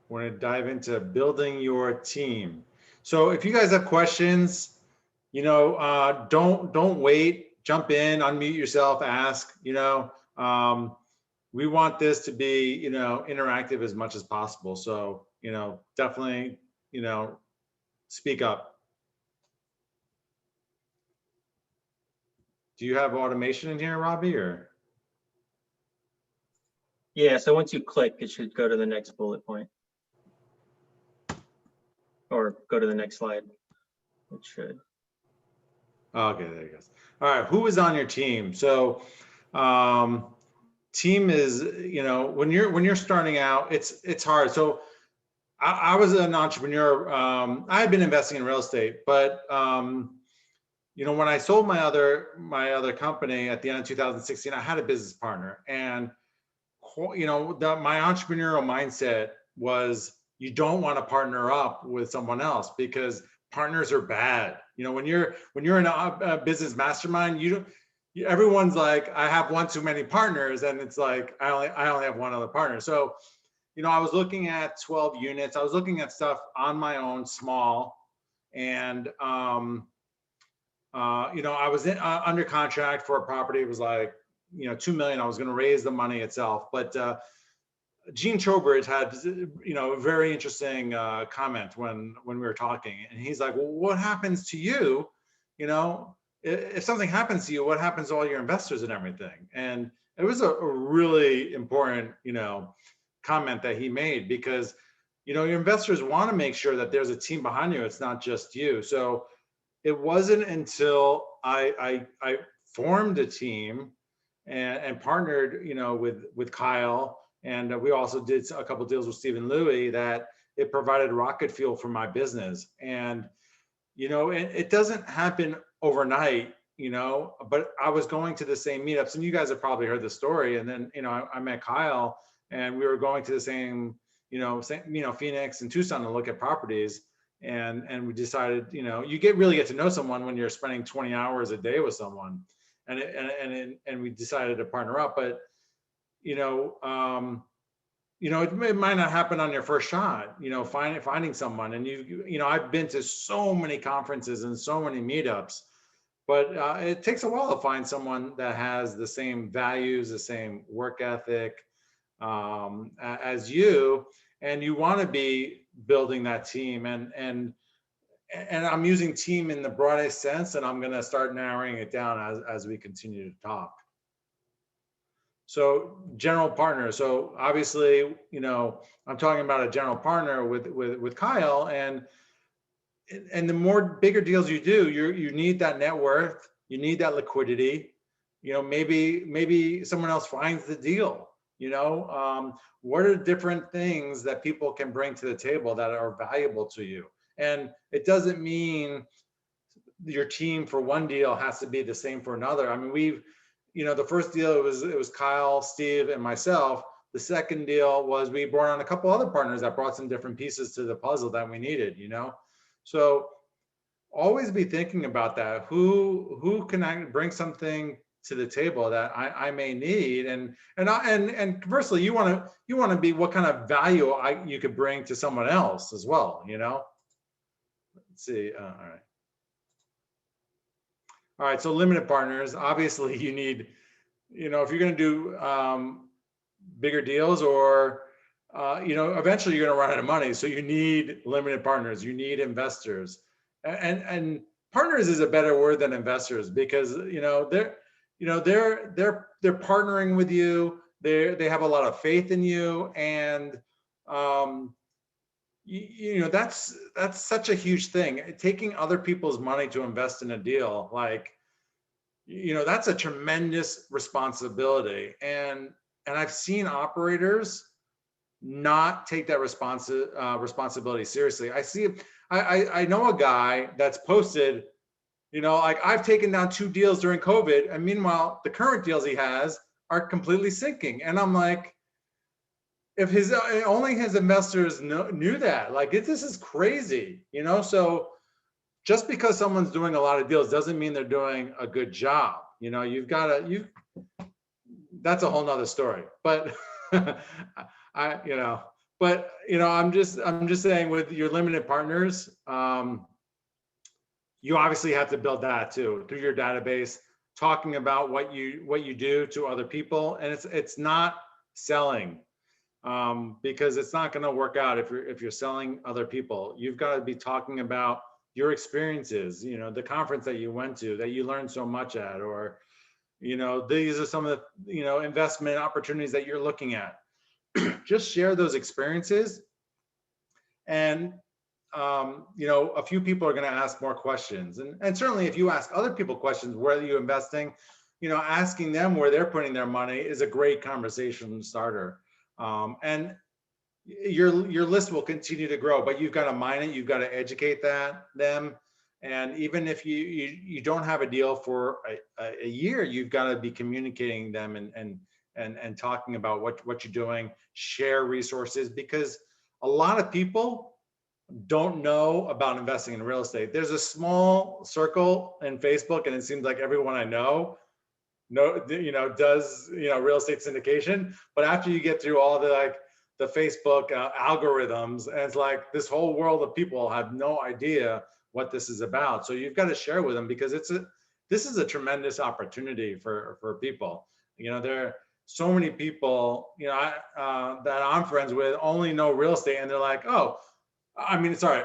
We're going to dive into building your team. So if you guys have questions, don't wait. Jump in, unmute yourself, ask. We want this to be interactive as much as possible. So definitely speak up. Do you have automation in here, Robbie, or? Yeah, so once you click, it should go to the next bullet point. Or go to the next slide. It should. Okay, there you go. All right, who is on your team? So team is, when you're starting out, it's hard. So I was an entrepreneur. I had been investing in real estate, but when I sold my other company at the end of 2016, I had a business partner, and my entrepreneurial mindset was you don't want to partner up with someone else because partners are bad. When you're in a business mastermind, everyone's like, I have one too many partners, and it's like I only have one other partner. So I was looking at 12 units. I was looking at stuff on my own, small, and I was under contract for a property. It was like, $2 million. I was going to raise the money itself. But Gene Trowbridge had, a very interesting comment when we were talking. And he's like, well, what happens to you? If something happens to you, what happens to all your investors and everything? And it was a really important, comment that he made, because, your investors want to make sure that there's a team behind you. It's not just you. So it wasn't until I formed a team and partnered, with Kyle, and we also did a couple of deals with Stephen Louie, that it provided rocket fuel for my business. And it doesn't happen overnight, but I was going to the same meetups, and you guys have probably heard the story. And then I met Kyle, and we were going to the same Phoenix and Tucson to look at properties. And we decided, you really get to know someone when you're spending 20 hours a day with someone, and we decided to partner up. But it might not happen on your first shot, finding someone. And I've been to so many conferences and so many meetups, but it takes a while to find someone that has the same values, the same work ethic as you, and you want to be building that team. And I'm using team in the broadest sense, and I'm going to start narrowing it down as we continue to talk. So general partner. So obviously, I'm talking about a general partner with Kyle, and the more bigger deals you do, you need that net worth, you need that liquidity. Maybe someone else finds the deal. What are different things that people can bring to the table that are valuable to you? And it doesn't mean your team for one deal has to be the same for another. I mean, the first deal, it was Kyle, Steve, and myself. The second deal was we brought on a couple other partners that brought some different pieces to the puzzle that we needed, So always be thinking about that. Who can I bring something to the table that I may need, and conversely, you want to be what kind of value you could bring to someone else as well. Let's see. All right. So limited partners. Obviously, you need, if you're going to do bigger deals, or eventually you're going to run out of money. So you need limited partners. You need investors, and partners is a better word than investors, because they're partnering with you. They have a lot of faith in you, and that's such a huge thing. Taking other people's money to invest in a deal, that's a tremendous responsibility. And I've seen operators not take that responsibility seriously. I know a guy that's posted, I've taken down 2 deals during COVID, and meanwhile, the current deals he has are completely sinking. And I'm like, if only his investors knew that, this is crazy, So just because someone's doing a lot of deals doesn't mean they're doing a good job. That's a whole nother story. But But I'm just saying with your limited partners, you obviously have to build that too through your database, talking about what you do to other people, and it's not selling, because it's not going to work out if you're selling other people. You've got to be talking about your experiences, the conference that you went to that you learned so much at, or these are some of the investment opportunities that you're looking at. Just share those experiences, and a few people are going to ask more questions, and certainly if you ask other people questions, where are you investing, asking them where they're putting their money is a great conversation starter. And your list will continue to grow, but you've got to mine it, you've got to educate them. And even if you don't have a deal for a year, you've got to be communicating them and talking about what you're doing, share resources, because a lot of people don't know about investing in real estate. There's a small circle in Facebook, and it seems like everyone I know does real estate syndication. But after you get through all the Facebook algorithms, and it's like this whole world of people have no idea what this is about. So you've got to share with them, because this is a tremendous opportunity for people. There are so many people that I'm friends with only know real estate, and they're like, oh,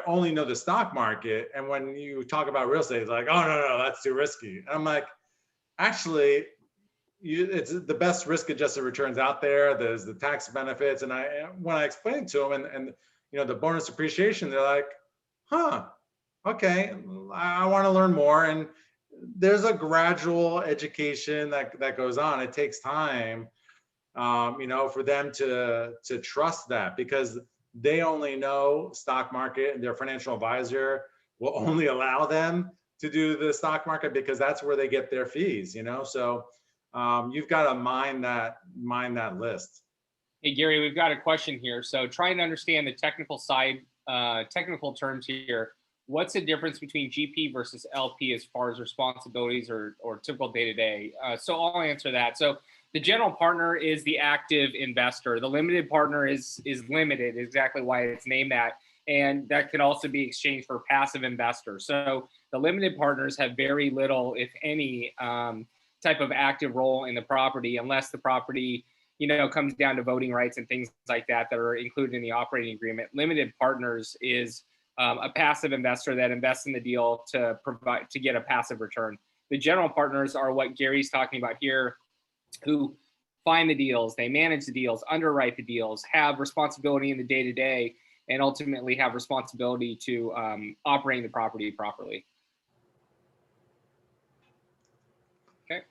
only know the stock market. And when you talk about real estate, it's like, oh, no, that's too risky. And I'm like, actually, it's the best risk-adjusted returns out there. There's the tax benefits. And when I explained to them and the bonus appreciation, they're like, huh, okay, I want to learn more. And there's a gradual education that goes on. It takes time, for them to trust that, because they only know stock market, and their financial advisor will only allow them to do the stock market because that's where they get their fees, So you've got to mine that list. Hey, Gary, we've got a question here. So trying to understand the technical side, technical terms here. What's the difference between GP versus LP as far as responsibilities or typical day-to-day? So I'll answer that. So the general partner is the active investor. The limited partner is limited, exactly why it's named that. And that can also be exchanged for passive investor. So the limited partners have very little, if any, type of active role in the property, unless the property, comes down to voting rights and things like that are included in the operating agreement. Limited partners is a passive investor that invests in the deal to get a passive return. The general partners are what Gary's talking about here, who find the deals, they manage the deals, underwrite the deals, have responsibility in the day-to-day, and ultimately have responsibility to operating the property properly. Okay.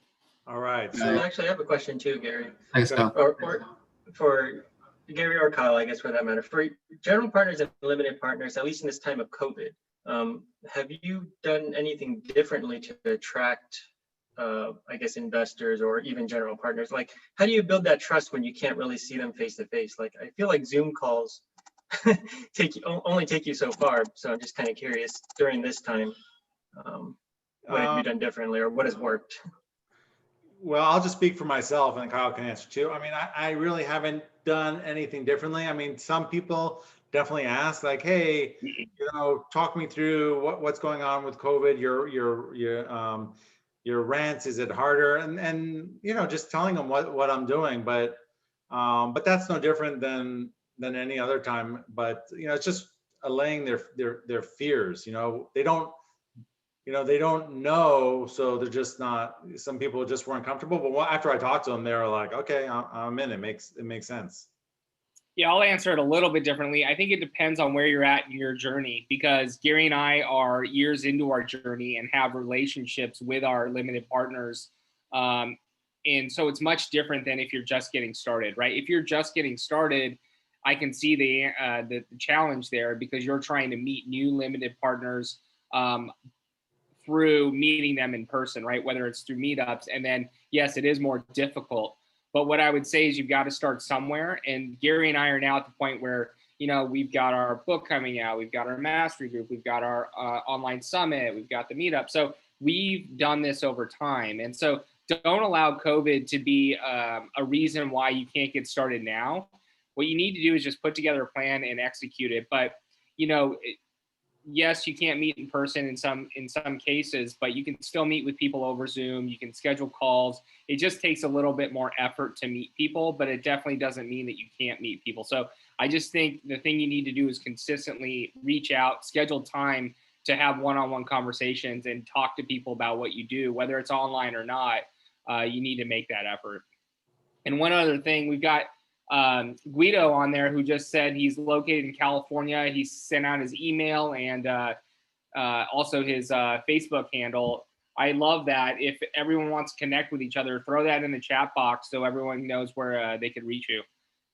All right. So I actually have a question too, Gary. Thanks, Kyle. Or for Gary or Kyle, I guess, for that matter. For general partners and limited partners, at least in this time of COVID, have you done anything differently to attract I guess, investors or even general partners? Like, how do you build that trust when you can't really see them face to face? Like, I feel like Zoom calls only take you so far. So I'm just kind of curious during this time, what have you done differently, or what has worked? Well, I'll just speak for myself, and Kyle can answer too. I really haven't done anything differently. Some people definitely ask, like, hey, talk me through what's going on with COVID, your rents, is it harder? And just telling them what I'm doing, but that's no different than any other time. But it's just allaying their fears. They don't know, so they're just not. Some people just weren't comfortable, but after I talked to them, they were like, okay, I'm in. It makes sense. Yeah, I'll answer it a little bit differently. I think it depends on where you're at in your journey, because Gary and I are years into our journey and have relationships with our limited partners. And so it's much different than if you're just getting started, right? If you're just getting started, I can see the challenge there, because you're trying to meet new limited partners through meeting them in person, right? Whether it's through meetups, and then yes, it is more difficult. But what I would say is you've got to start somewhere. And Gary and I are now at the point where, we've got our book coming out, we've got our mastery group, we've got our online summit, we've got the meetup. So we've done this over time. And so don't allow COVID to be a reason why you can't get started now. What you need to do is just put together a plan and execute it. But, you know, yes, you can't meet in person in some cases, but you can still meet with people over Zoom. You can schedule calls. It just takes a little bit more effort to meet people, but it definitely doesn't mean that you can't meet people. So I just think the thing you need to do is consistently reach out, schedule time to have one-on-one conversations and talk to people about what you do, whether it's online or not. You need to make that effort. And one other thing, we've got Guido on there, who just said he's located in California. He sent out his email and also his Facebook handle. I love that. If everyone wants to connect with each other, throw that in the chat box so everyone knows where they can reach you,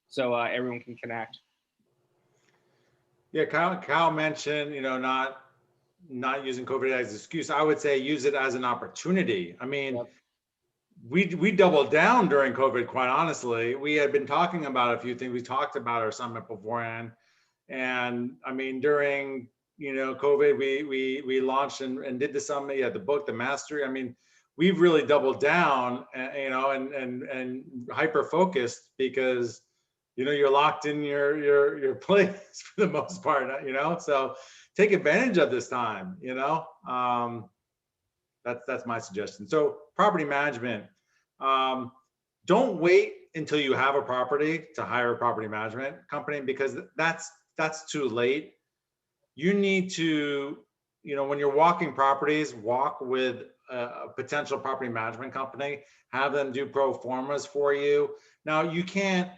so everyone can connect. Yeah, Kyle mentioned, you know, not using COVID as an excuse. I would say use it as an opportunity. I mean, Yep. we doubled down during COVID, quite honestly. We had been talking about a few things. We talked about our summit beforehand. And I mean, during, you know, COVID, we launched and did the summit, the book, The Mastery. I mean, we've really doubled down, you know, and hyper focused because, you know, you're locked in your place for the most part, you know, so take advantage of this time, you know. That's my suggestion. So property management, don't wait until you have a property to hire a property management company, because that's too late. You need to, you know, when you're walking properties, walk with a potential property management company, have them do pro formas for you. Now you can't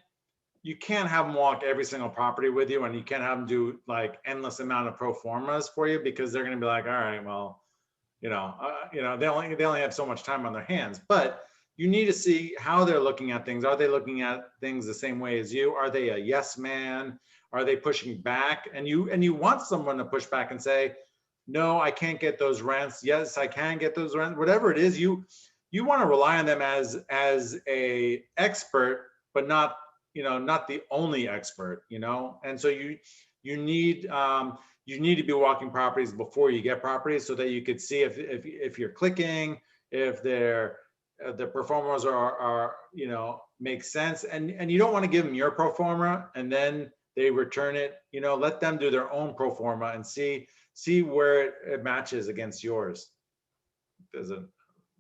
have them walk every single property with you, and you can't have them do like endless amount of pro formas for you, because they're going to be like, all right, well, you know, they only have so much time on their hands. But you need to see how they're looking at things. Are they looking at things the same way as you? Are they a yes man? Are they pushing back? And you want someone to push back and say, no, I can't get those rents. Yes, I can get those rents. Whatever it is, you want to rely on them as a expert, but not, you know, not the only expert, you know. And so you need to be walking properties before you get properties, so that you could see if you're clicking, if the performers are, you know, make sense. And you don't want to give them your pro forma and then they return it. You know, let them do their own pro forma and see where it matches against yours. Let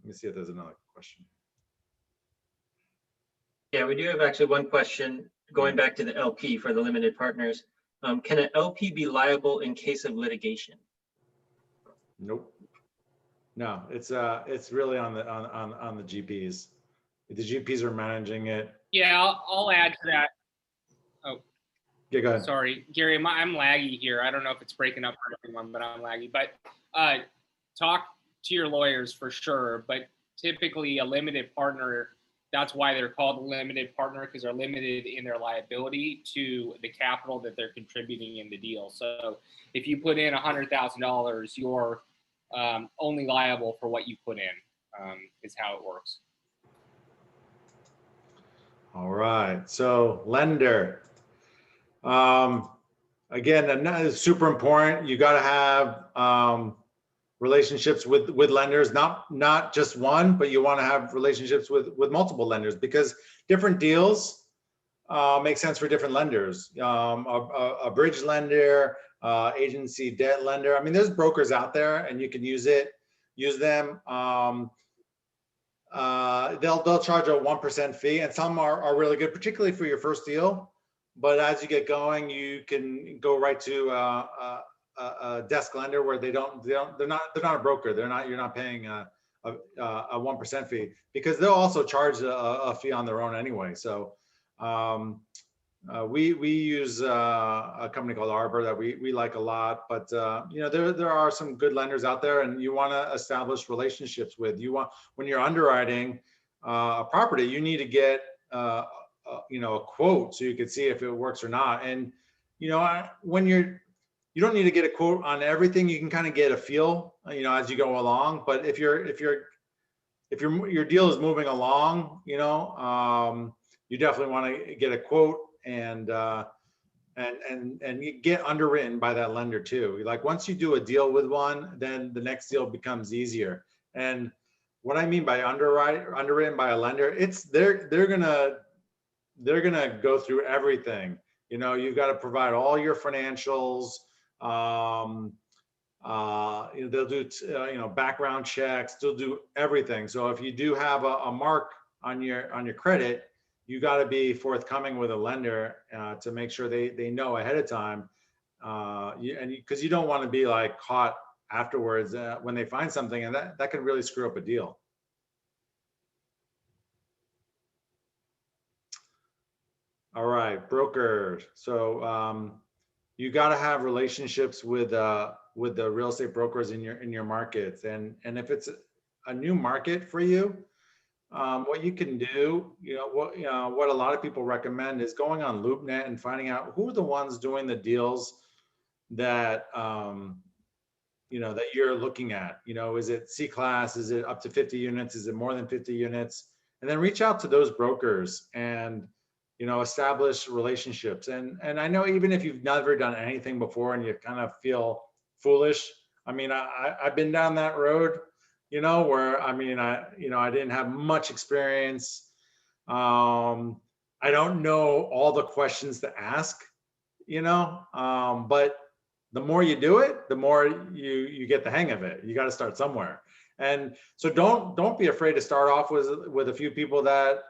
me see if there's another question. Yeah, we do have actually one question going back to the LP for the limited partners. Can an LP be liable in case of litigation? Nope. No, it's really on the GPs. The GPs are managing it. Yeah, I'll add to that. Oh, yeah, go ahead. Sorry, Gary, I'm laggy here. I don't know if it's breaking up for everyone, but I'm laggy. But talk to your lawyers for sure. But typically, a limited partner, that's why they're called a limited partner, because they're limited in their liability to the capital that they're contributing in the deal. So if you put in $100,000, you're only liable for what you put in, is how it works. All right, so lender. Again, that is super important. You got to have relationships with lenders, not just one, but you want to have relationships with multiple lenders, because different deals make sense for different lenders. A bridge lender, agency debt lender. I mean, there's brokers out there, and you can use them. They'll charge a 1% fee, and some are really good, particularly for your first deal. But as you get going, you can go right to a desk lender where they're not a broker. You're not paying a 1% fee, because they'll also charge a fee on their own anyway. So we use a company called Arbor that we like a lot. But you know, there are some good lenders out there, and you want to establish relationships with. When you're underwriting a property, you need to get you know, a quote so you can see if it works or not. And you know, you don't need to get a quote on everything. You can kind of get a feel, you know, as you go along. But if your deal is moving along, you know, you definitely want to get a quote and you get underwritten by that lender too. Like once you do a deal with one, then the next deal becomes easier. And what I mean by underwritten by a lender, it's they're gonna they're gonna go through everything. You know, you've got to provide all your financials. You know, they'll do background checks. They'll do everything. So if you do have a mark on your credit, you got to be forthcoming with a lender to make sure they know ahead of time. Because you don't want to be like caught afterwards when they find something, and that could really screw up a deal. All right, brokers. So you got to have relationships with the real estate brokers in your markets, and if it's a new market for you, what you can do, what a lot of people recommend is going on LoopNet and finding out who are the ones doing the deals that that you're looking at. Is it C class? Is it up to 50 units? Is it more than 50 units? And then reach out to those brokers and establish relationships. And I know even if you've never done anything before and you kind of feel foolish, I mean, I've been down that road, where I didn't have much experience. I don't know all the questions to ask, but the more you do it, the more you get the hang of it. You got to start somewhere. And so don't be afraid to start off with a few people that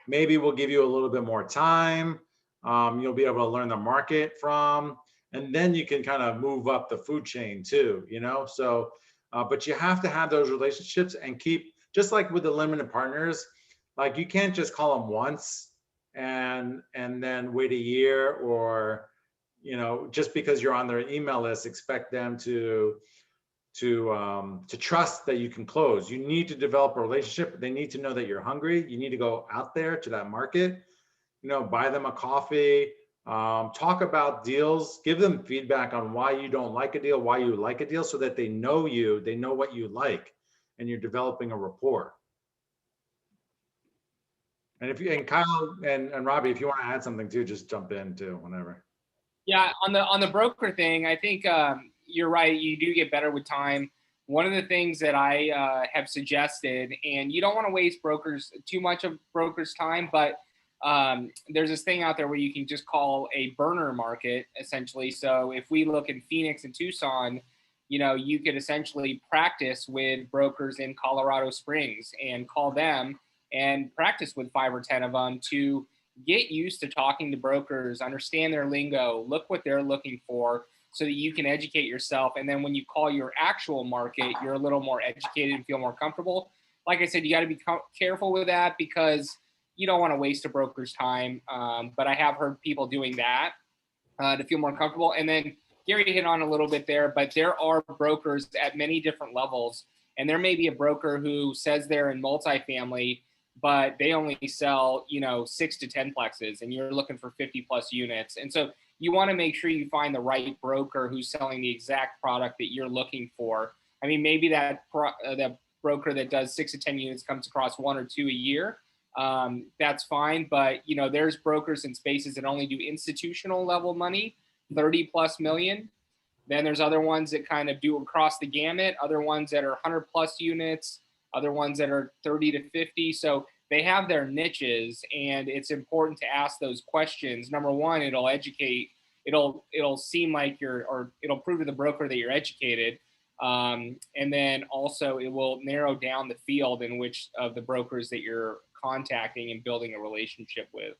maybe will give you a little bit more time. You'll be able to learn the market from, and then you can kind of move up the food chain too, So, but you have to have those relationships and keep, just like with the limited partners, like you can't just call them once and then wait a year, or just because you're on their email list, expect them to trust that you can close. You need to develop a relationship. They need to know that you're hungry. You need to go out there to that market, buy them a coffee, talk about deals, give them feedback on why you don't like a deal, why you like a deal, so that they know what you like, and you're developing a rapport. And Kyle and Robbie, if you want to add something too, just jump in too, whenever. Yeah, on the broker thing, I think you're right. You do get better with time. One of the things that I have suggested, and you don't want to waste too much of brokers' time, but there's this thing out there where you can just call a burner market, essentially. So if we look in Phoenix and Tucson, you could essentially practice with brokers in Colorado Springs and call them and practice with 5 or 10 of them to get used to talking to brokers, understand their lingo, look what they're looking for, so that you can educate yourself. And then when you call your actual market, you're a little more educated and feel more comfortable. Like I said, you got to be careful with that, because you don't want to waste a broker's time. But I have heard people doing that to feel more comfortable. And then Gary hit on a little bit there, but there are brokers at many different levels. And there may be a broker who says they're in multifamily, but they only sell, 6 to 10 plexes, and you're looking for 50 plus units. And so you want to make sure you find the right broker who's selling the exact product that you're looking for. I mean, maybe that broker that does 6 to 10 units comes across 1 or 2 a year. That's fine. But, there's brokers and spaces that only do institutional level money, 30 plus million. Then there's other ones that kind of do across the gamut, other ones that are 100 plus units, other ones that are 30 to 50. So they have their niches, and it's important to ask those questions. Number one, it'll educate, it'll seem like it'll prove to the broker that you're educated. And then also it will narrow down the field in which of the brokers that you're contacting and building a relationship with.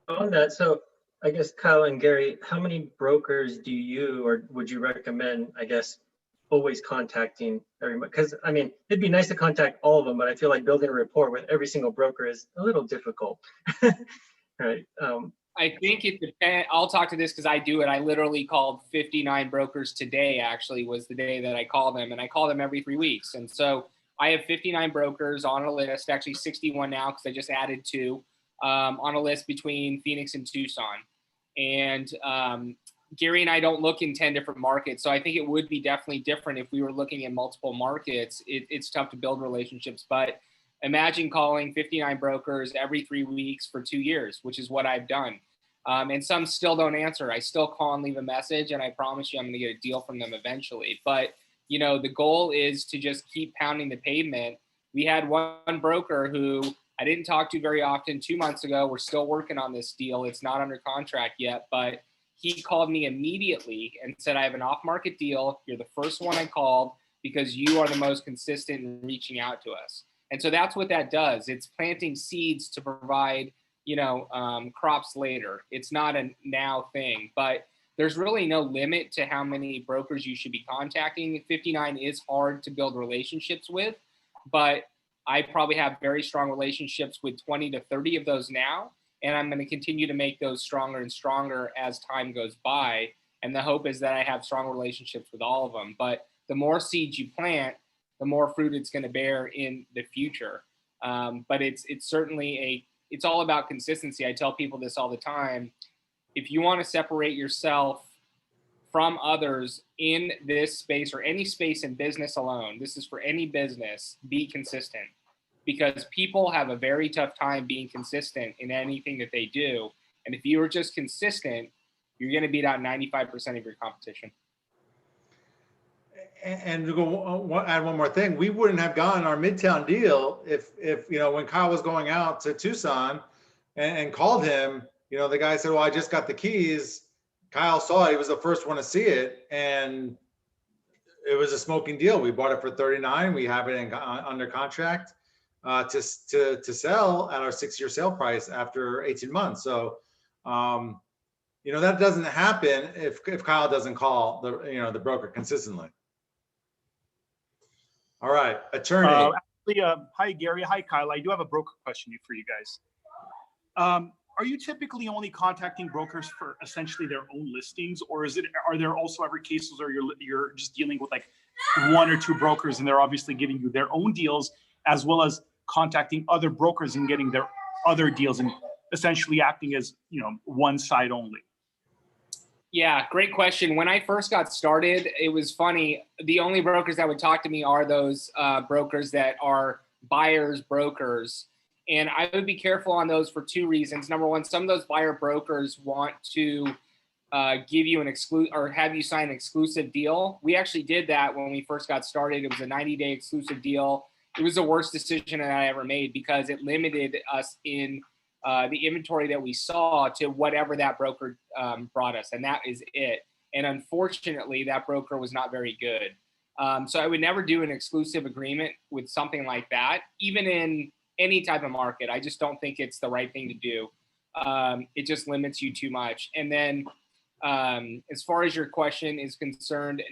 On that, so I guess Kyle and Gary, how many brokers do you, or would you recommend, I guess, always contacting everyone? Because I mean, it'd be nice to contact all of them, but I feel like building a rapport with every single broker is a little difficult. Right. I think it depends. I'll talk to this because I do it. I literally called 59 brokers today, actually, was the day that I called them, and I call them every 3 weeks. And so I have 59 brokers on a list, actually 61 now because I just added 2 on a list between Phoenix and Tucson. And Gary and I don't look in 10 different markets. So I think it would be definitely different if we were looking at multiple markets. It's tough to build relationships, but imagine calling 59 brokers every 3 weeks for 2 years, which is what I've done. And some still don't answer. I still call and leave a message, and I promise you I'm going to get a deal from them eventually. But, the goal is to just keep pounding the pavement. We had one broker who I didn't talk to very often 2 months ago. We're still working on this deal. It's not under contract yet, but he called me immediately and said, I have an off-market deal. You're the first one I called because you are the most consistent in reaching out to us. And so that's what that does. It's planting seeds to provide, crops later. It's not a now thing, but there's really no limit to how many brokers you should be contacting. 59 is hard to build relationships with, but I probably have very strong relationships with 20 to 30 of those now. And I'm going to continue to make those stronger and stronger as time goes by. And the hope is that I have strong relationships with all of them. But the more seeds you plant, the more fruit it's going to bear in the future. But it's certainly it's all about consistency. I tell people this all the time. If you want to separate yourself from others in this space or any space in business alone, this is for any business, be consistent. Because people have a very tough time being consistent in anything that they do. And if you are just consistent, you're going to beat out 95% of your competition. And to add one more thing, we wouldn't have gotten our Midtown deal if when Kyle was going out to Tucson and called him, the guy said, well, I just got the keys. Kyle saw it. He was the first one to see it. And it was a smoking deal. We bought it for 39. We have it under contract to sell at our 6-year sale price after 18 months. So, that doesn't happen if Kyle doesn't call the broker consistently. All right, attorney. Hi, Gary. Hi, Kyle. I do have a broker question for you guys. Are you typically only contacting brokers for essentially their own listings, or are there also ever cases where you're just dealing with like 1 or 2 brokers and they're obviously giving you their own deals, as well as contacting other brokers and getting their other deals and essentially acting as one side only? Yeah, great question. When I first got started, it was funny. The only brokers that would talk to me are those brokers that are buyers brokers. And I would be careful on those for 2 reasons. Number one, some of those buyer brokers want to give you an exclusive or have you sign an exclusive deal. We actually did that when we first got started. It was a 90-day exclusive deal. It was the worst decision that I ever made because it limited us in the inventory that we saw to whatever that broker brought us. And that is it. And unfortunately, that broker was not very good. So I would never do an exclusive agreement with something like that, even in any type of market. I just don't think it's the right thing to do. It just limits you too much. And then as far as your question is concerned,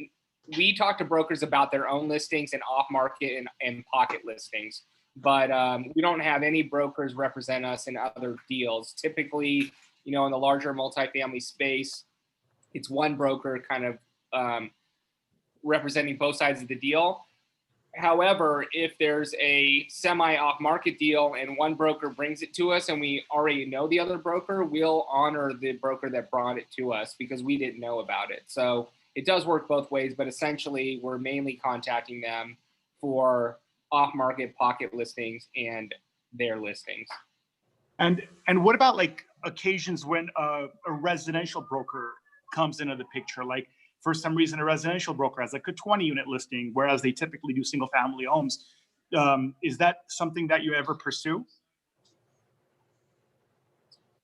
we talk to brokers about their own listings and off market and pocket listings, but we don't have any brokers represent us in other deals. Typically, in the larger multifamily space, it's one broker kind of representing both sides of the deal. However, if there's a semi off market deal and one broker brings it to us and we already know the other broker, we'll honor the broker that brought it to us because we didn't know about it. So it does work both ways, but essentially we're mainly contacting them for off market pocket listings and their listings. And what about like occasions when a residential broker comes into the picture? Like, for some reason, a residential broker has like a 20-unit listing, whereas they typically do single-family homes. Is that something that you ever pursue?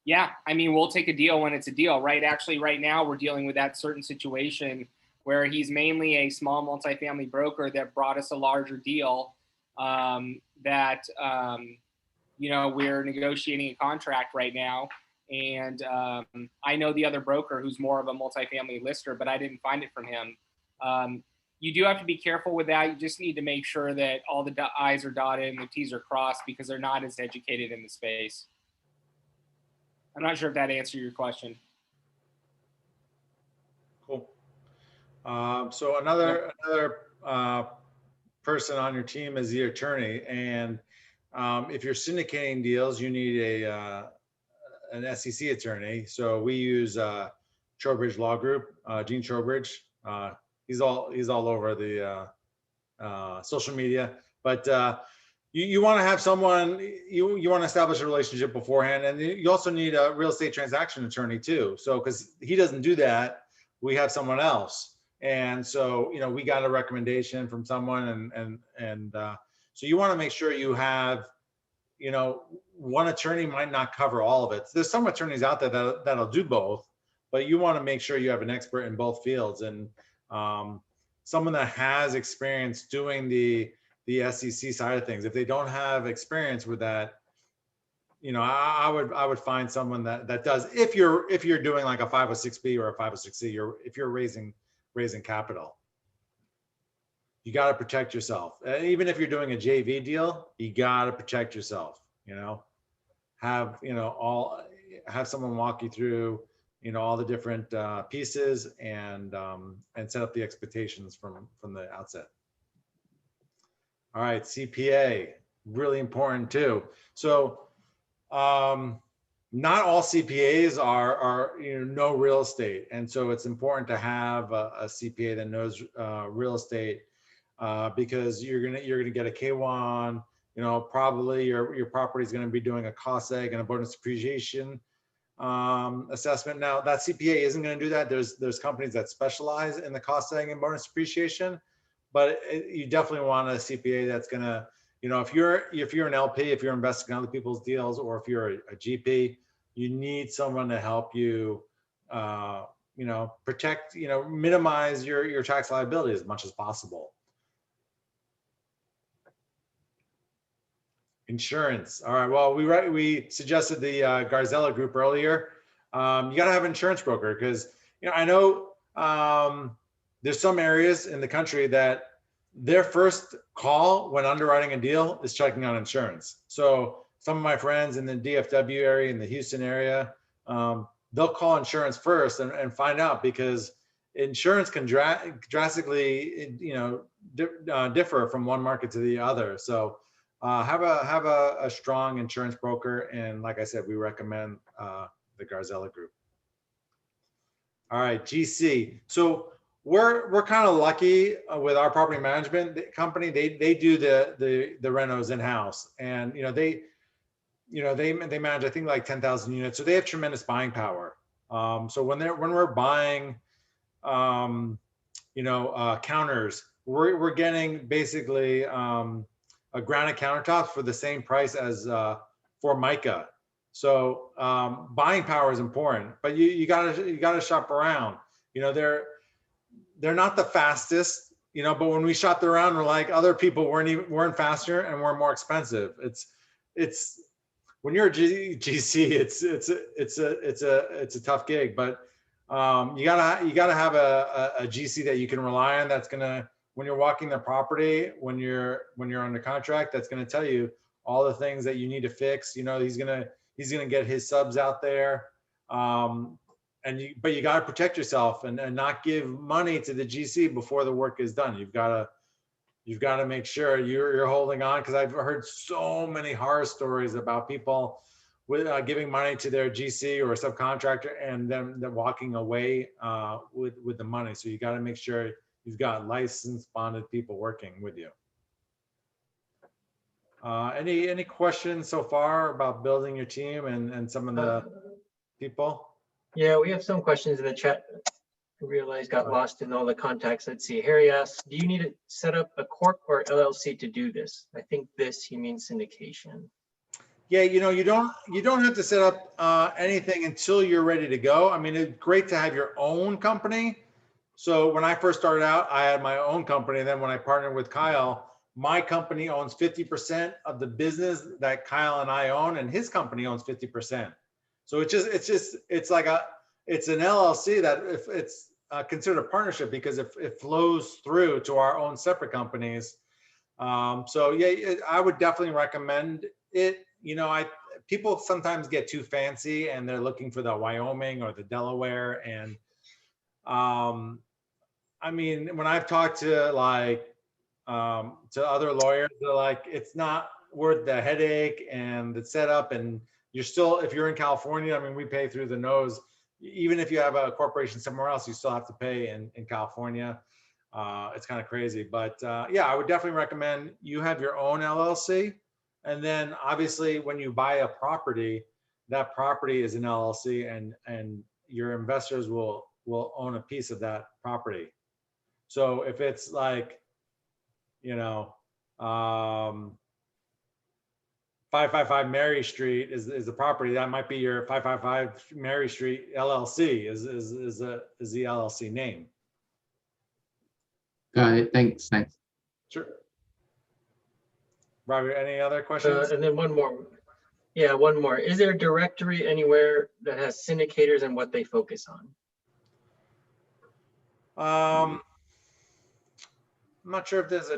Yeah, I mean, we'll take a deal when it's a deal, right? Actually, right now, we're dealing with that certain situation where he's mainly a small multifamily broker that brought us a larger deal that, we're negotiating a contract right now. And I know the other broker who's more of a multifamily lister, but I didn't find it from him. You do have to be careful with that. You just need to make sure that all the I's are dotted and the T's are crossed because they're not as educated in the space. I'm not sure if that answered your question. Cool. So another person on your team is the attorney. And if you're syndicating deals, you need an SEC attorney. So we use Trowbridge Law Group, Gene Trowbridge. He's all over the social media, but you want to have someone, you want to establish a relationship beforehand. And you also need a real estate transaction attorney too. So, cause he doesn't do that, we have someone else. And so, we got a recommendation from someone and So you want to make sure you have, one attorney might not cover all of it. There's some attorneys out there that'll do both, but you want to make sure you have an expert in both fields, and someone that has experience doing the SEC side of things. If they don't have experience with that, I would find someone that does. If you're doing like a 506B or a 506C, if you're raising capital, you got to protect yourself. Even if you're doing a JV deal, you got to protect yourself. Have someone walk you through all the different pieces, and set up the expectations from the outset. All right, CPA, really important too. So not all CPAs are know real estate, and so it's important to have a CPA that knows real estate, because you're gonna get a K1. Probably your property is going to be doing a cost seg and a bonus depreciation assessment. Now that CPA isn't going to do that. There's companies that specialize in the cost seg and bonus depreciation, but you definitely want a CPA that's going to, if you're an LP, if you're investing in other people's deals, or if you're a GP, you need someone to help you, protect, minimize your tax liability as much as possible. Insurance. All right. Well, we suggested the Garzella group earlier. You got to have an insurance broker, because I know there's some areas in the country that their first call when underwriting a deal is checking on insurance. So some of my friends in the DFW area, in the Houston area, they'll call insurance first and find out, because insurance can drastically differ from one market to the other. So have a strong insurance broker, and like I said, we recommend the Garzella group. All right, GC. So we're kind of lucky with our property management company. They do the renos in house, and they manage, I think, like 10,000 units. So they have tremendous buying power. So when we're buying counters, we're getting basically a granite countertops for the same price as Formica. So buying power is important, but you gotta shop around. They're not the fastest, but when we shopped around, we're like, other people weren't faster and we're more expensive. It's when you're a GC, it's a tough gig, but you gotta have a GC that you can rely on, that's gonna, when you're walking the property, when you're under contract, that's going to tell you all the things that you need to fix. He's going to get his subs out there. But you got to protect yourself and not give money to the GC before the work is done. You've got to make sure you're holding on, because I've heard so many horror stories about people with giving money to their GC or subcontractor and then they're walking away with the money. So you got to make sure you've got licensed, bonded people working with you. Any questions so far about building your team and some of the people? Yeah, we have some questions in the chat. I realized got lost in all the contacts. Let's see. Harry asks, do you need to set up a corp or LLC to do this? I think he means syndication. Yeah, you don't have to set up anything until you're ready to go. I mean, it's great to have your own company. So when I first started out, I had my own company. And then when I partnered with Kyle, my company owns 50% of the business that Kyle and I own, and his company owns 50%. So it's an LLC that if it's considered a partnership, because it flows through to our own separate companies. So yeah, I would definitely recommend it. People sometimes get too fancy and they're looking for the Wyoming or the Delaware, and I mean, when I've talked to to other lawyers, they're like, it's not worth the headache and the setup. And if you're in California, I mean, we pay through the nose. Even if you have a corporation somewhere else, you still have to pay in California. It's kind of crazy, but yeah, I would definitely recommend you have your own LLC. And then obviously when you buy a property, that property is an LLC, and your investors will own a piece of that property. So if it's like, 555 Mary Street is the property. That might be your 555 Mary Street LLC is the LLC name. Got it. Thanks. Thanks. Sure. Robert, any other questions? And then one more. Yeah, one more. Is there a directory anywhere that has syndicators and what they focus on? I'm not sure if there's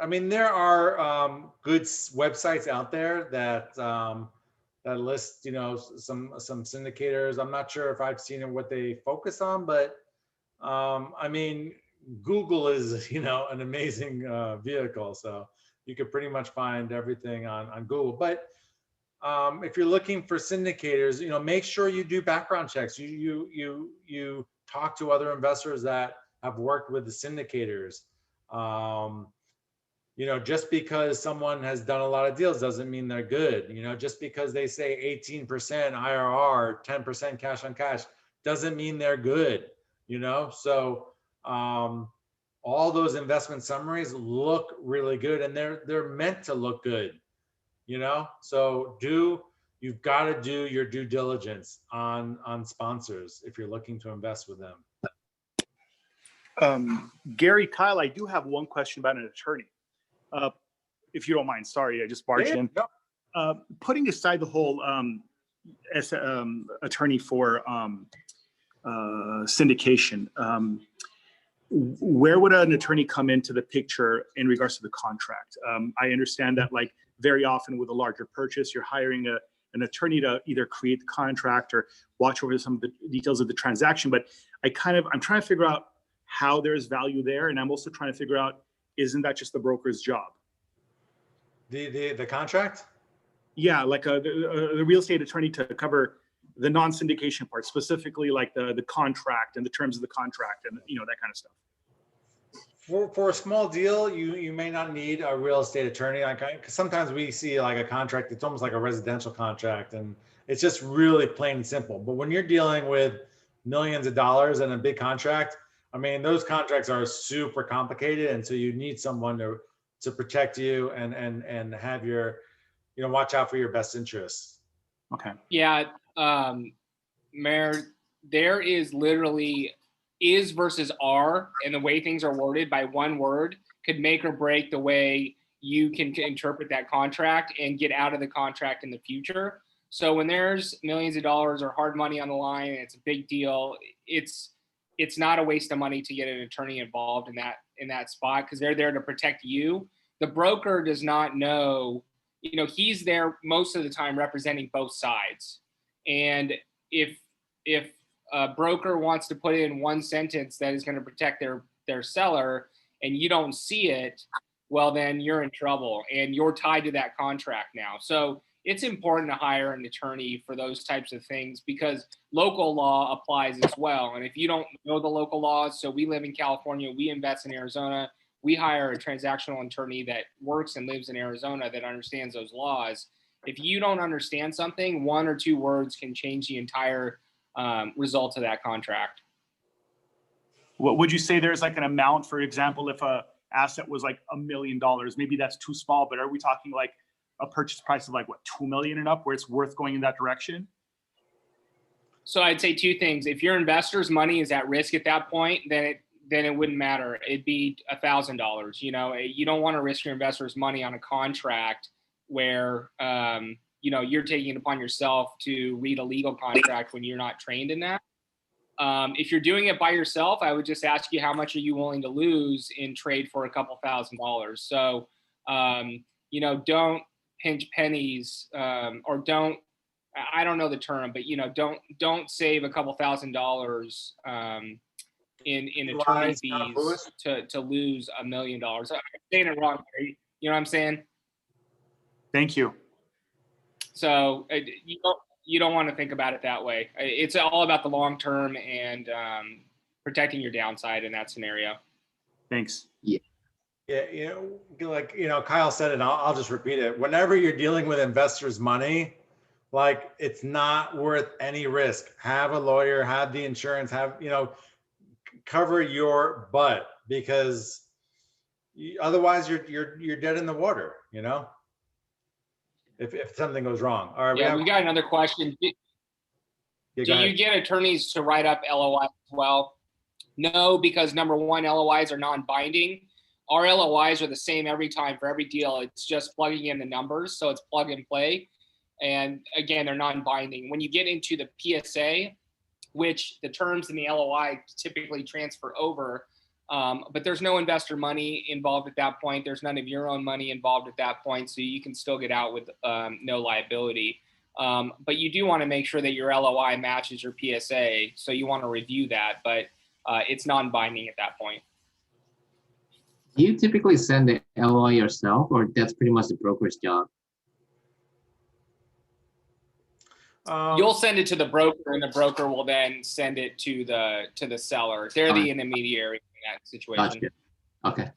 I mean, there are good websites out there that that list, you know, some syndicators. I'm not sure if I've seen what they focus on, but I mean, Google is, you know, an amazing vehicle. So you could pretty much find everything on Google. But if you're looking for syndicators, you know, make sure you do background checks. You talk to other investors that have worked with the syndicators. You know, just because someone has done a lot of deals doesn't mean they're good. You know, just because they say 18% IRR, 10% cash on cash doesn't mean they're good, you know? So all those investment summaries look really good, and they're meant to look good, you know? So you've got to do your due diligence on sponsors if you're looking to invest with them. Gary, Kyle, I do have one question about an attorney. If you don't mind, sorry, I just barged in. No. Putting aside the whole attorney for syndication, where would an attorney come into the picture in regards to the contract? I understand that, like, very often with a larger purchase, you're hiring an attorney to either create the contract or watch over some of the details of the transaction. But I'm trying to figure out how there's value there, and I'm also trying to figure out, isn't that just the broker's job? The contract? Yeah, like the real estate attorney to cover the non-syndication part, specifically like the contract and the terms of the contract and, you know, that kind of stuff. For a small deal, you may not need a real estate attorney. Like, sometimes we see like a contract, it's almost like a residential contract, and it's just really plain and simple. But when you're dealing with millions of dollars and a big contract, I mean, those contracts are super complicated, and so you need someone to protect you and have your, you know, watch out for your best interests. Okay. Yeah, Mayor, there is literally is versus are, and the way things are worded by one word could make or break the way you can interpret that contract and get out of the contract in the future. So when there's millions of dollars or hard money on the line, and it's a big deal, it's not a waste of money to get an attorney involved in that spot, because they're there to protect you. The broker does not know, you know, he's there most of the time representing both sides. And if a broker wants to put in one sentence that is going to protect their seller and you don't see it, well, then you're in trouble and you're tied to that contract now. So it's important to hire an attorney for those types of things, because local law applies as well. And if you don't know the local laws, so we live in California, we invest in Arizona, we hire a transactional attorney that works and lives in Arizona that understands those laws. If you don't understand something, one or two words can change the entire result of that contract. What would you say there's like an amount, for example, if a asset was like $1 million, maybe that's too small, but are we talking like a purchase price of like what, 2 million and up, where it's worth going in that direction? So I'd say two things. If your investor's money is at risk at that point, then it wouldn't matter. It'd be $1,000. You know, you don't want to risk your investor's money on a contract where, you know, you're taking it upon yourself to read a legal contract when you're not trained in that. If you're doing it by yourself, I would just ask you, how much are you willing to lose in trade for a couple $1,000s? So, you know, don't pinch pennies, or don't, I don't know the term, but, you know, don't save a couple $1,000 in attorney fees to lose $1 million. I'm saying it wrong. You know what I'm saying? Thank you. So you don't want to think about it that way. It's all about the long term and protecting your downside in that scenario. Thanks. Yeah, you know, like, you know, Kyle said it, I'll just repeat it. Whenever you're dealing with investors' money, like, it's not worth any risk. Have a lawyer, have the insurance, have, you know, cover your butt, because Otherwise, you're dead in the water, you know, if something goes wrong. All right, Yeah, we got another question. yeah, Do go you ahead. get attorneys to write up LOIs as well? No, because number one, LOIs are non-binding. Our LOIs are the same every time for every deal. It's just plugging in the numbers, so it's plug and play. And again, they're non-binding. When you get into the PSA, which the terms in the LOI typically transfer over, but there's no investor money involved at that point. There's none of your own money involved at that point, so you can still get out with no liability. But you do want to make sure that your LOI matches your PSA, so you want to review that, but it's non-binding at that point. Do you typically send the LOI yourself, or that's pretty much the broker's job? You'll send it to the broker, and the broker will then send it to the seller. They're the intermediary in that situation. Gotcha. Okay.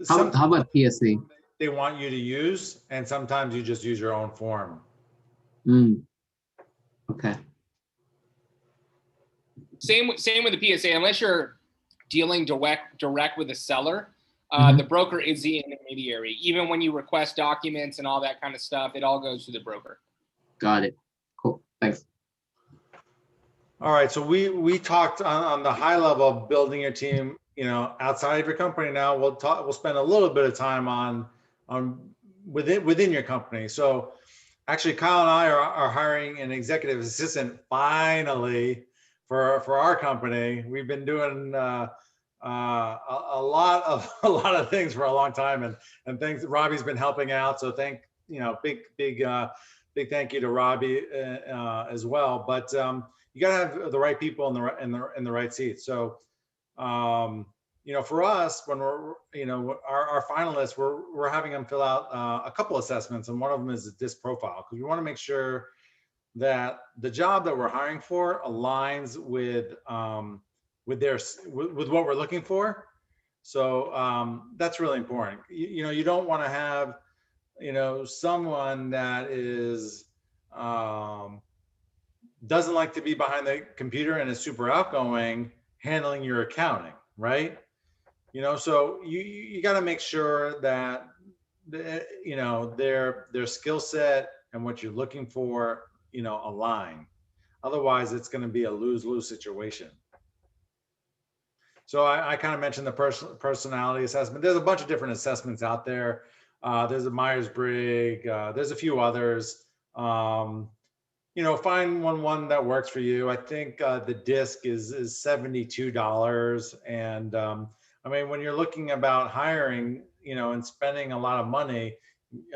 How about PSA? They want you to use, and sometimes you just use your own form. Okay. Same with the PSA, unless you're dealing direct with the seller. The broker is the intermediary. Even when you request documents and all that kind of stuff, it all goes to the broker. Got it. Cool. Thanks. All right, so we talked on the high level of building your team, you know, outside of your company. Now we'll spend a little bit of time on within your company. So actually, Kyle and I are hiring an executive assistant finally for our company. We've been doing a lot of things for a long time, and things Robbie's been helping out. So big thank you to Robbie as well. But you got to have the right people in the right seats. So you know, for us, when we're, you know, our finalists, we're having them fill out a couple assessments, and one of them is a DISC profile, because we want to make sure that the job that we're hiring for aligns with what we're looking for. So that's really important. You know, you don't want to have, you know, someone that is doesn't like to be behind the computer and is super outgoing handling your accounting, right? You know, so you got to make sure that you know their skill set and what you're looking for, you know, align. Otherwise, it's going to be a lose-lose situation. So I kind of mentioned the personality assessment. There's a bunch of different assessments out there. There's a Myers-Briggs. There's a few others. You know, find one that works for you. I think the DISC is $72, and I mean, when you're looking about hiring, you know, and spending a lot of money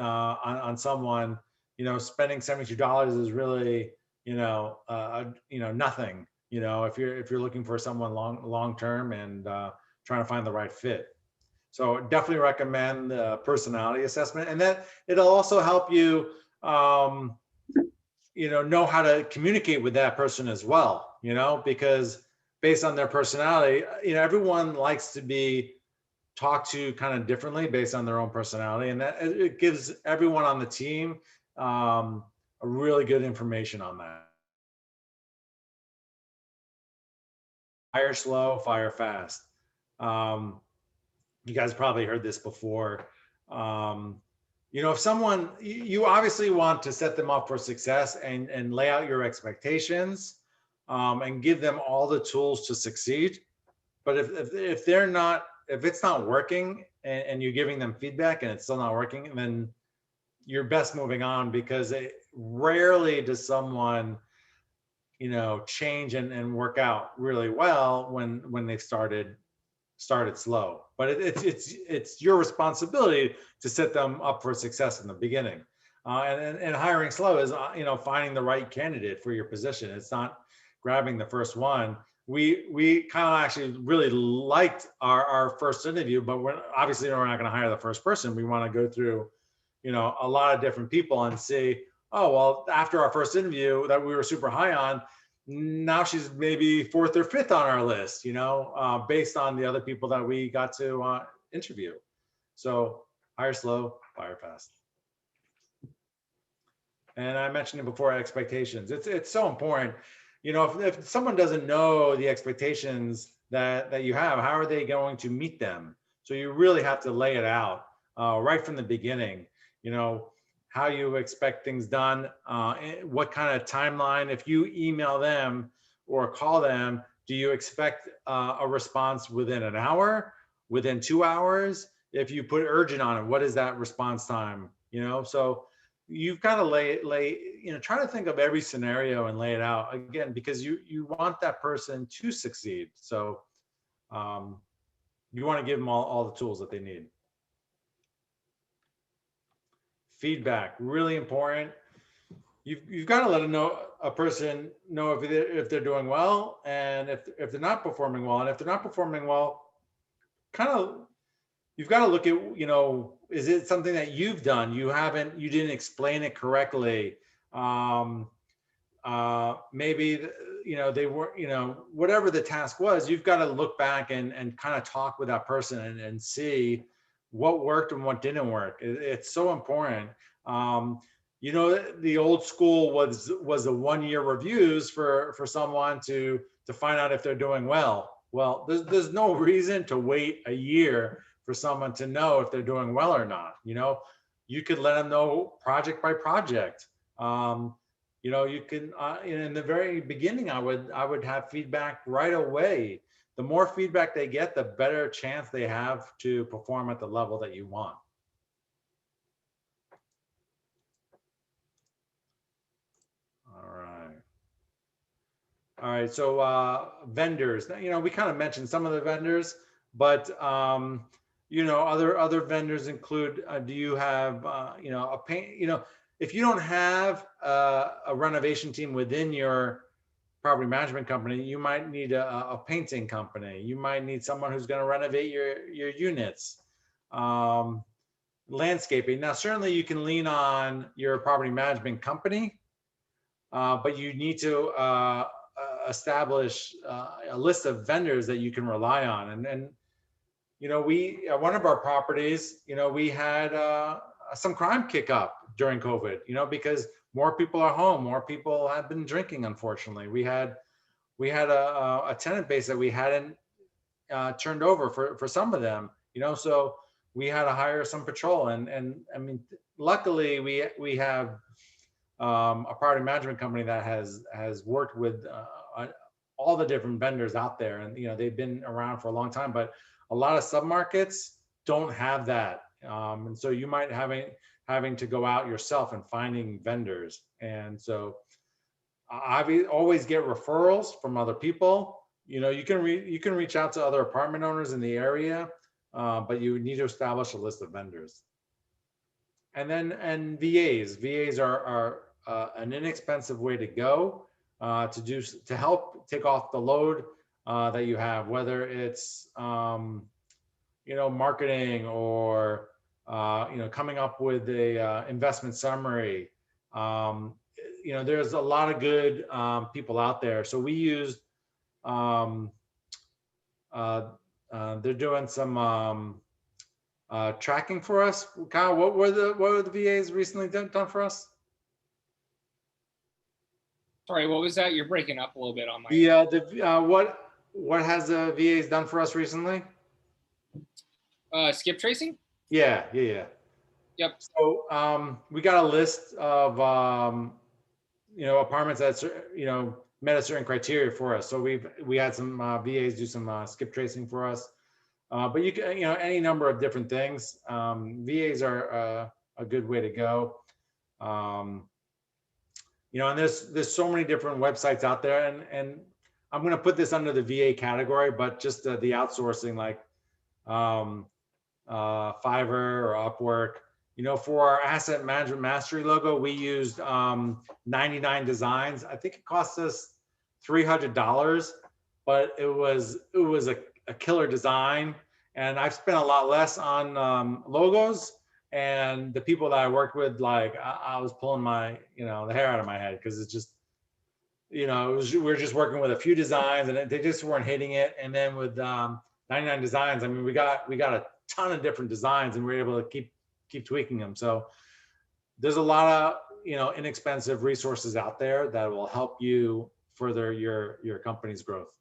on someone, you know, spending $72 is really, you know, nothing. You know, if you're looking for someone long term and trying to find the right fit. So definitely recommend the personality assessment, and that it'll also help you, you know how to communicate with that person as well. You know, because based on their personality, you know, everyone likes to be talked to kind of differently based on their own personality, and that it gives everyone on the team a really good information on that. Hire slow, fire fast. You guys probably heard this before. You know, if someone, you obviously want to set them up for success and lay out your expectations and give them all the tools to succeed. But if it's not working and you're giving them feedback and it's still not working, then you're best moving on, because rarely does someone, you know, change and work out really well when they've started slow. But it's your responsibility to set them up for success in the beginning. And hiring slow is, you know, finding the right candidate for your position. It's not grabbing the first one. We kind of actually really liked our first interview, but we're not going to hire the first person. We want to go through, you know, a lot of different people and see, oh, well, after our first interview that we were super high on, now she's maybe fourth or fifth on our list, you know, based on the other people that we got to interview. So hire slow, fire fast. And I mentioned it before, expectations. It's so important. You know, if someone doesn't know the expectations that you have, how are they going to meet them? So you really have to lay it out right from the beginning, you know, how you expect things done, what kind of timeline. If you email them or call them, do you expect a response within an hour, within 2 hours? If you put urgent on it, what is that response time? You know, so you've got to try to think of every scenario and lay it out again, because you want that person to succeed. So you want to give them all the tools that they need. Feedback, really important. You've got to let a person know if they're doing well, and if they're not performing well. And if they're not performing well, you've got to look at, you know, is it something that you've done? You didn't explain it correctly. Maybe, you know, they were, you know, whatever the task was, you've got to look back and kind of talk with that person and see what worked and what didn't work. It's so important. You know, the old school was the 1 year reviews for someone to find out if they're doing well. Well, there's no reason to wait a year for someone to know if they're doing well or not. You know, you could let them know project by project. You know, you can in the very beginning, I would have feedback right away. The more feedback they get, the better chance they have to perform at the level that you want. All right. So vendors, you know, we kind of mentioned some of the vendors, but you know, other vendors include, do you have, you know, a paint, you know, if you don't have a renovation team within your property management company, you might need a painting company. You might need someone who's going to renovate your units. Landscaping. Now, certainly you can lean on your property management company, but you need to establish a list of vendors that you can rely on. And you know, we at one of our properties, you know, we had some crime kick up during COVID, you know, because more people are home, more people have been drinking. Unfortunately, we had a tenant base that we hadn't turned over for some of them, you know, so we had to hire some patrol. And I mean, luckily we have a property management company that has worked with all the different vendors out there, and you know, they've been around for a long time. But a lot of submarkets don't have that, and so you might having to go out yourself and finding vendors. And so I always get referrals from other people. You know, you can reach out to other apartment owners in the area, but you need to establish a list of vendors. And then VAs are an inexpensive way to go to help take off the load that you have, whether it's you know, marketing or you know, coming up with a investment summary. You know, there's a lot of good people out there. So we used they're doing some tracking for us. Kyle, what were the VAs recently done for us? Sorry, what was that? You're breaking up a little bit on my. What has the VAs done for us recently? Skip tracing? Yeah. Yep. So we got a list of you know, apartments that, you know, met a certain criteria for us. So we had some VAs do some skip tracing for us. But you can, you know, any number of different things. VAs are a good way to go. You know, and there's so many different websites out there, and I'm going to put this under the VA category, but just the outsourcing, like Fiverr or Upwork. You know, for our asset management mastery logo, we used 99 designs. I think it cost us $300, but it was a killer design. And I've spent a lot less on logos. And the people that I worked with, like I was pulling my, you know, the hair out of my head, because it's just, you know, we were just working with a few designs and they just weren't hitting it. And then with 99 designs, I mean, we got a ton of different designs, and we were able to keep tweaking them. So there's a lot of, you know, inexpensive resources out there that will help you further your company's growth.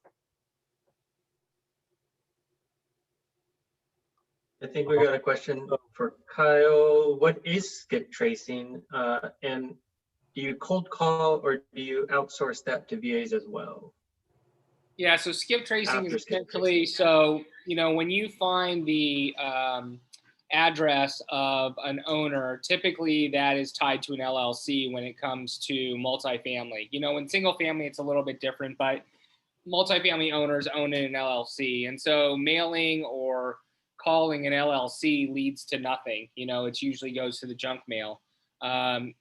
I think we got a question for Kyle. What is skip tracing? And do you cold call or do you outsource that to VAs as well? Yeah, so skip tracing After is skip essentially, so, when you find the address of an owner, typically that is tied to an LLC when it comes to multifamily. In single family, it's a little bit different, but multifamily owners own an LLC. And so mailing or calling an LLC leads to nothing. It usually goes to the junk mail.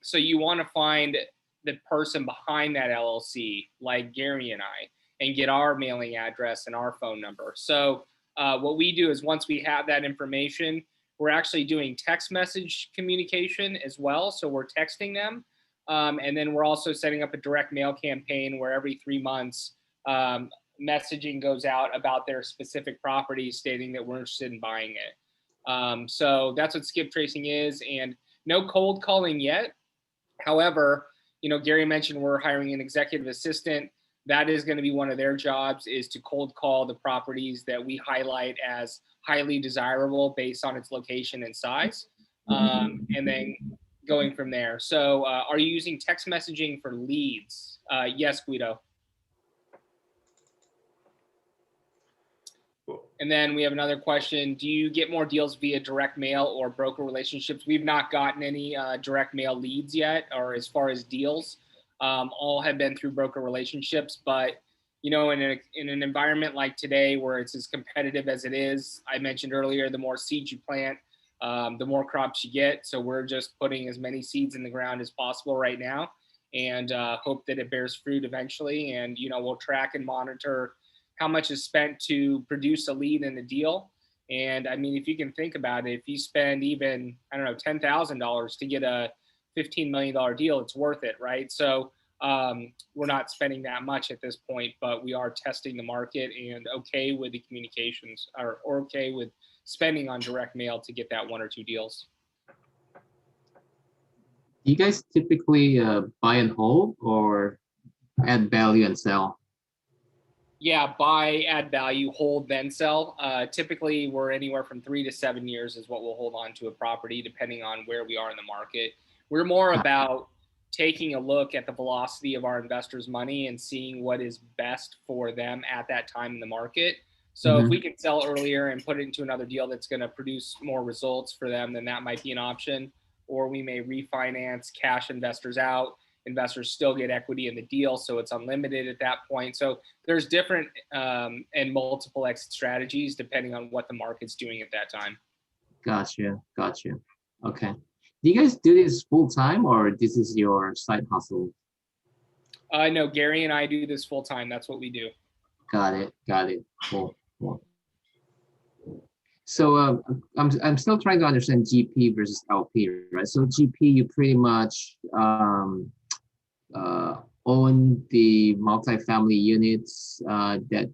So you want to find the person behind that LLC, like Gary and I, and get our mailing address and our phone number. So what we do is once we have that information, we're actually doing text message communication as well. So we're texting them. And then we're also setting up a direct mail campaign where every 3 months, messaging goes out about their specific property stating that we're interested in buying it. So that's what skip tracing is, and no cold calling yet. However, Gary mentioned we're hiring an executive assistant. That is going to be one of their jobs, is to cold call the properties that we highlight as highly desirable based on its location and size, and then going from there. So are you using text messaging for leads? Yes, Guido. And then we have another question. Do you get more deals via direct mail or broker relationships? We've not gotten any direct mail leads yet, or as far as deals. All have been through broker relationships. But, in an environment like today where it's as competitive as it is, I mentioned earlier, the more seeds you plant, the more crops you get. So we're just putting as many seeds in the ground as possible right now, and hope that it bears fruit eventually. And, we'll track and monitor how much is spent to produce a lead in a deal. And I mean, if you can think about it, if you spend even, $10,000 to get a $15 million deal, it's worth it, right? So we're not spending that much at this point, but we are testing the market and okay with the communications, or okay with spending on direct mail to get that 1 or 2 deals. Do you guys typically buy and hold or add value and sell? Yeah, buy, add value, hold, then sell. Typically, we're anywhere from 3 to 7 years is what we'll hold on to a property, depending on where we are in the market. We're more about taking a look at the velocity of our investors' money and seeing what is best for them at that time in the market. So if we can sell earlier and put it into another deal that's going to produce more results for them, then that might be an option. Or we may refinance, cash investors out. Investors still get equity in the deal, so it's unlimited at that point. So there's different and multiple exit strategies depending on what the market's doing at that time. Gotcha. Okay. Do you guys do this full time, or this is your side hustle? No, Gary and I do this full time. That's what we do. Got it. Cool. So I'm still trying to understand GP versus LP, right? So GP, you pretty much own the multifamily units that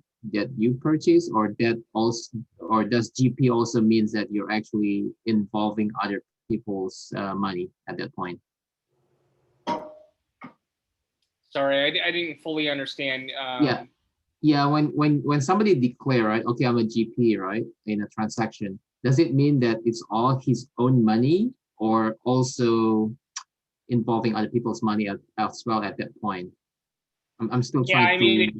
you purchase, or does GP also means that you're actually involving other people's money at that point? Sorry, I didn't fully understand. Yeah. When somebody declare, right? Okay, I'm a GP, right? In a transaction, does it mean that it's all his own money, or also involving other people's money as well at that point? I'm still trying. Yeah, I mean, if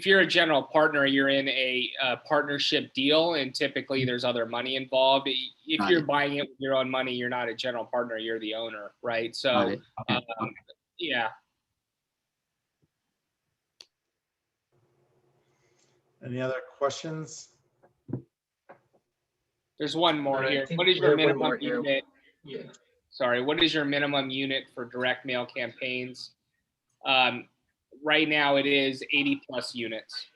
you're a general partner, you're in a partnership deal, and typically there's other money involved. If you're buying it with your own money, you're not a general partner; you're the owner, right? So, Okay. Yeah. Any other questions? There's one more I here. think What is we your have one minimum more here. unit? Yeah. Sorry, what is your minimum unit for direct mail campaigns? Right now it is 80 plus units.